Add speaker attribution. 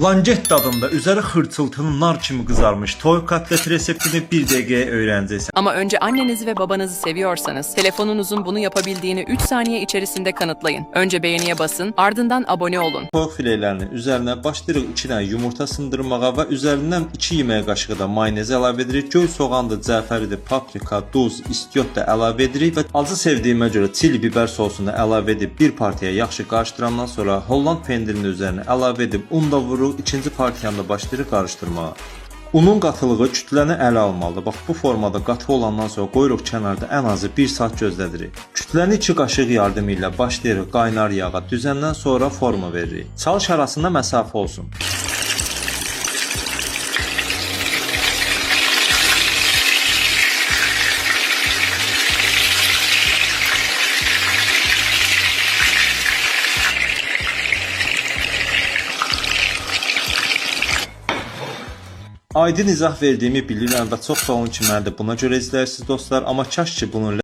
Speaker 1: Langet dadında, üzeri xırçıltılı nar kimi kızarmış toy kotlet reseptini bir dəqiqəyə öyrənəcəksən.
Speaker 2: Ama önce annenizi ve babanızı seviyorsanız telefonunuzun bunu yapabildiğini 3 saniye içerisinde kanıtlayın. Önce beğeniye basın, ardından abone olun.
Speaker 1: Toyuq filelərinin üzərinə başlayırıq 2 dənə yumurta sındırmağa və üzərindən 2 yemək qaşığı da mayonez əlavə edirik. Göy soğandır, cəfəridir, paprika, duz, istiot da əlavə edirik və acı sevdiyimə görə çili biber sosunu əlavə edib bir partiya yaxşı qarışdırandan sonra Holland pendirinin üzərinə əlavə edib un da vururuq. İkinci partiyanda başlayırıq qarışdırmağa. Unun qatılığı kütləni ələ almalıdır. Bax bu formada qatı olandan sonra qoyuruq kənarda ən azı 1 saat gözlədirik. Kütləni 2 qaşıq yardımı ilə başlayırıq qaynar yağa düzəndən sonra forma veririk. Çalış arasında məsafə olsun. Aydın izah verdiyimi bilirəm və çox sağ olun ki, məni də buna görə izləyirsiniz dostlar. Amma kaş ki bunun